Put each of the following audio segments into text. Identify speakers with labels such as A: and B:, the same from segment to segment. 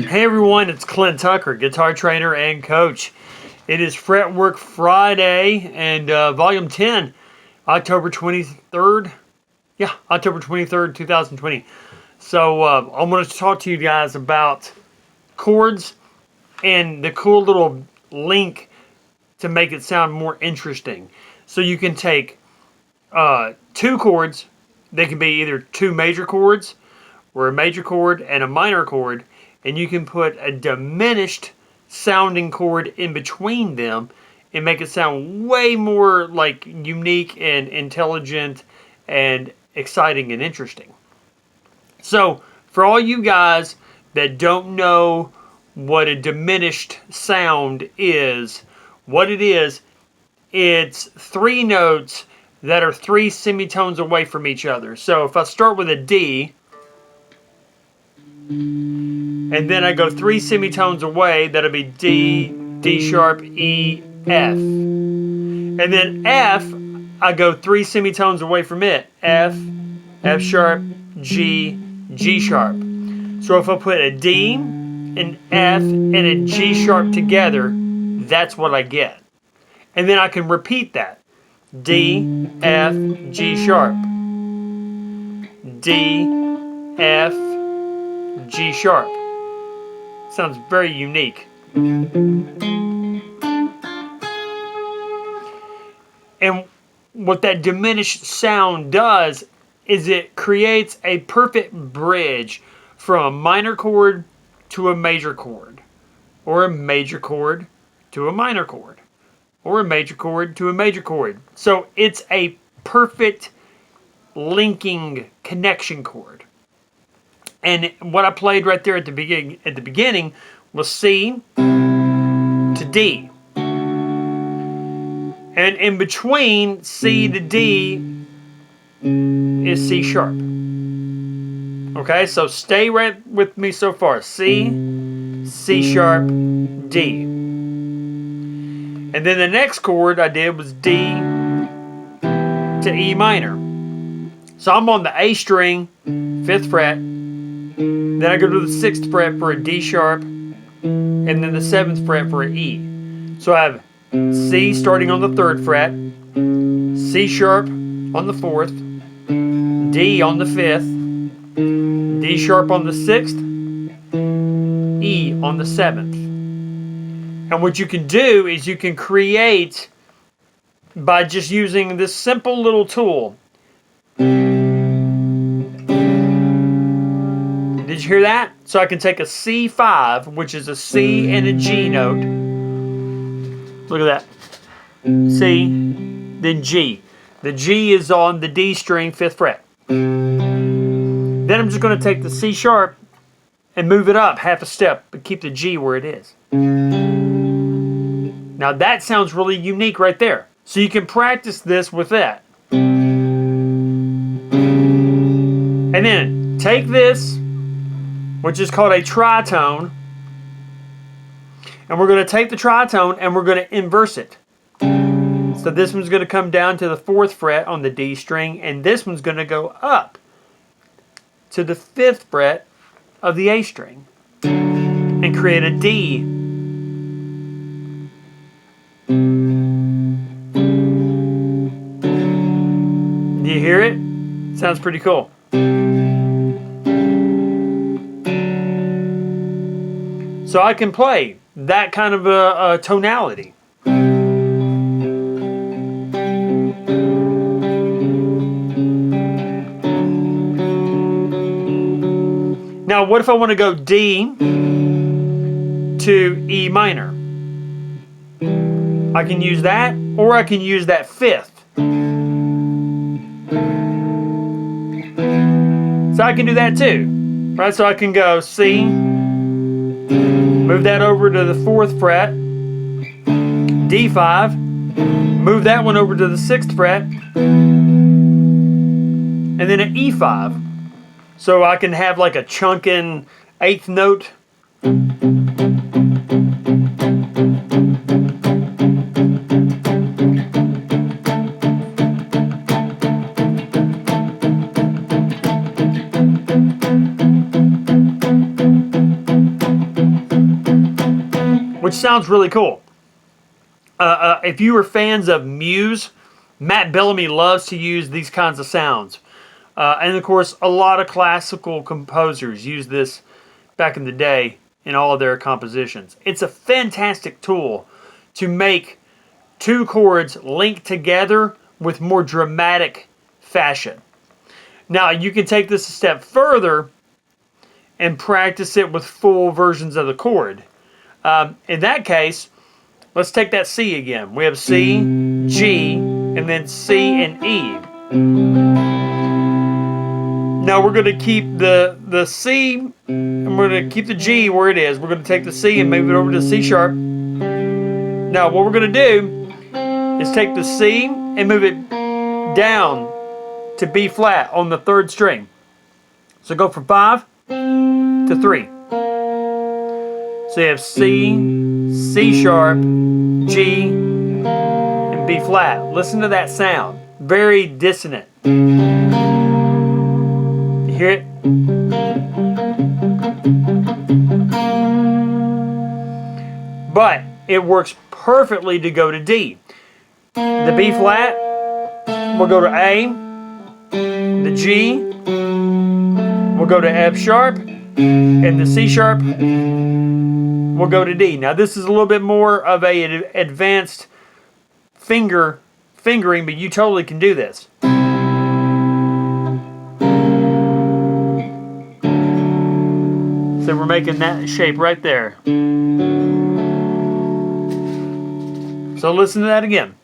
A: Hey everyone, it's Clint Tucker, guitar trainer and coach. It is Fretwork Friday and volume 10, October 23rd. Yeah, October 23rd, 2020. So I'm going to talk to you guys about chords and the cool little link to make it sound more interesting. So you can take two chords. They can be either two major chords or a major chord and a minor chord, and you can put a diminished sounding chord in between them and make it sound way more like unique and intelligent and exciting and interesting. So for all you guys that don't know what a diminished sound is, what it is, it's three notes that are three semitones away from each other. So if I start with a D, and then I go three semitones away, that'll be D, D sharp, E, F. And then F, I go three semitones away from it. F, F sharp, G, G sharp. So if I put a D, an F, and a G sharp together, that's what I get. And then I can repeat that. D, F, G sharp. D, F, G sharp. Sounds very unique. And what that diminished sound does is it creates a perfect bridge from a minor chord to a major chord, or a major chord to a minor chord, or a major chord to a major chord. So it's a perfect linking connection chord. And what I played right there at the beginning was C to D. And in between C to D is C sharp. Okay, so stay right with me so far. C, C sharp, D. And then the next chord I did was D to E minor. So I'm on the A string, 5th fret. Then I go to the 6th fret for a D sharp, and then the 7th fret for an E. So I have C starting on the 3rd fret, C sharp on the 4th, D on the 5th, D sharp on the 6th, E on the 7th. And what you can do is you can create by just using this simple little tool. Did you hear that? So I can take a C5, which is a C and a G note. Look at that. C, then G. The G is on the D string, 5th fret. Then I'm just going to take the C sharp and move it up half a step, but keep the G where it is. Now that sounds really unique right there. So you can practice this with that. And then take this, which is called a tritone, and we're going to take the tritone and we're going to inverse it. So this one's going to come down to the 4th fret on the D string, and this one's going to go up to the 5th fret of the A string and create a D. Do you hear it? Sounds pretty cool. So I can play that kind of a tonality. Now, what if I want to go D to E minor? I can use that, or I can use that 5th. So I can do that too, right? So I can go C, move that over to the 4th fret, D5, move that one over to the 6th fret, and then an E5. So I can have like a chunkin' 8th note. Which sounds really cool. If you were fans of Muse, Matt Bellamy loves to use these kinds of sounds. And of course, a lot of classical composers use this back in the day in all of their compositions. It's a fantastic tool to make two chords link together with more dramatic fashion. Now, you can take this a step further and practice it with full versions of the chord. In that case, let's take that C again. We have C, G, and then C and E. Now we're going to keep the C, and we're going to keep the G where it is. We're going to take the C and move it over to C sharp. Now what we're going to do is take the C and move it down to B flat on the 3rd string. So go from 5 to 3. So you have C, C sharp, G, and B flat. Listen to that sound. Very dissonant. You hear it? But it works perfectly to go to D. The B flat will go to A. The G will go to F sharp. And the C sharp will go to D. Now this is a little bit more of a advanced fingering, but you totally can do this. So we're making that shape right there. So listen to that again.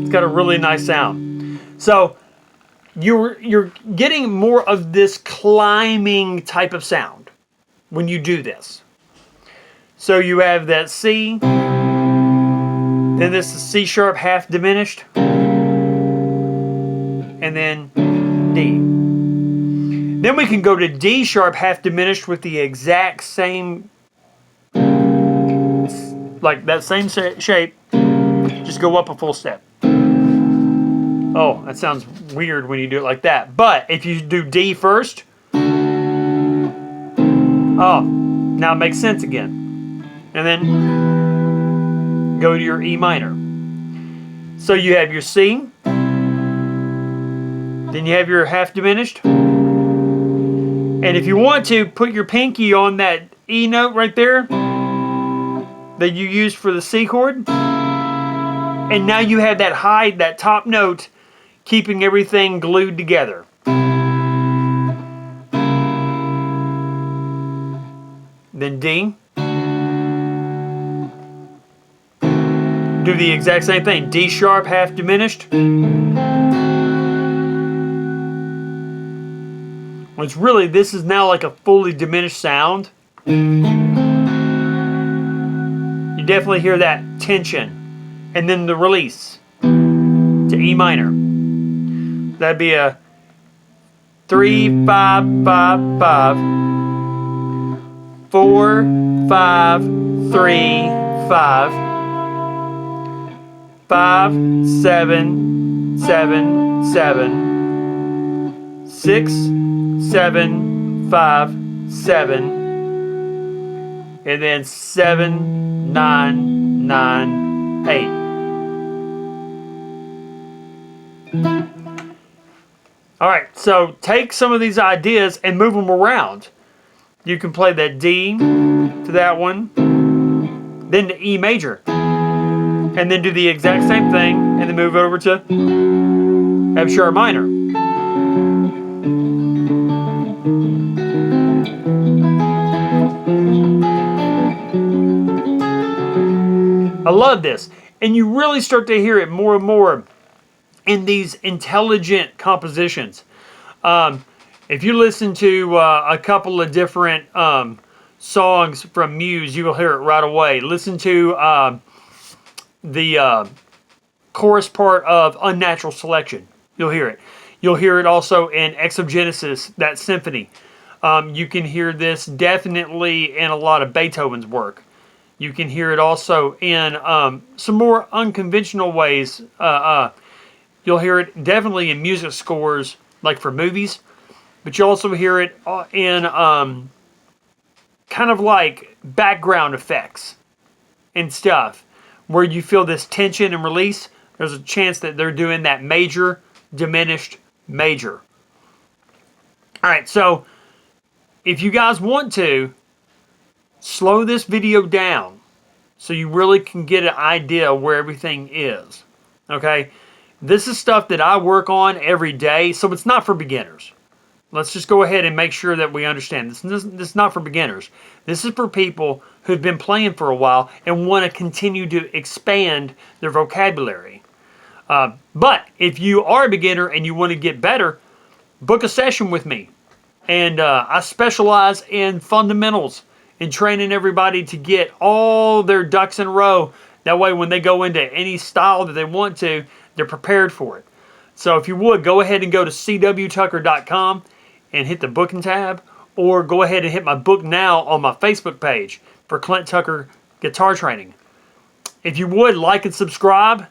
A: It's got a really nice sound. So you're getting more of this climbing type of sound when you do this. So you have that C, then this is C sharp half diminished, and then D. Then we can go to D sharp half diminished with the exact same, like that same shape, just go up a full step. Oh, that sounds weird when you do it like that. But if you do D first, oh, now it makes sense again. And then go to your E minor. So you have your C, then you have your half diminished. And if you want to, put your pinky on that E note right there that you used for the C chord. And now you have that high, that top note, keeping everything glued together. Then D. Do the exact same thing. D sharp half diminished. Which really, this is now like a fully diminished sound. You definitely hear that tension. And then the release to E minor. That'd be a 3, 5, 5, 5, 4, 5, 3, 5, 5, 7, 7, 7, 6, 7, 5, 7, and then 7, 9, 9, 8. All right, so take some of these ideas and move them around. You can play that D to that one, then to E major, and then do the exact same thing, and then move it over to F sharp minor. I love this, and you really start to hear it more and more in these intelligent compositions. If you listen to a couple of different songs from Muse, you will hear it right away. Listen to the chorus part of Unnatural Selection. You'll hear it. You'll hear it also in Exogenesis, that symphony. You can hear this definitely in a lot of Beethoven's work. You can hear it also in some more unconventional ways. You'll hear it definitely in music scores, like for movies. But you also hear it in kind of like background effects and stuff, where you feel this tension and release. There's a chance that they're doing that major, diminished major. All right, so if you guys want to, slow this video down so you really can get an idea where everything is. Okay? This is stuff that I work on every day, so it's not for beginners. Let's just go ahead and make sure that we understand. This is not for beginners. This is for people who've been playing for a while and want to continue to expand their vocabulary. But if you are a beginner and you want to get better, book a session with me. And I specialize in fundamentals and training everybody to get all their ducks in a row. That way when they go into any style that they want to, they're prepared for it. So if you would, go ahead and go to cwtucker.com and hit the booking tab, or go ahead and hit my book now on my Facebook page for Clint Tucker Guitar Training. If you would, like and subscribe,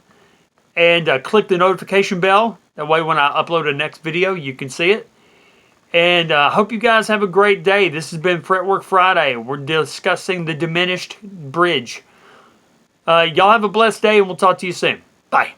A: and click the notification bell. That way when I upload a next video, you can see it. And I hope you guys have a great day. This has been Fretwork Friday. We're discussing the Diminished bridge. Y'all have a blessed day, and we'll talk to you soon. Bye.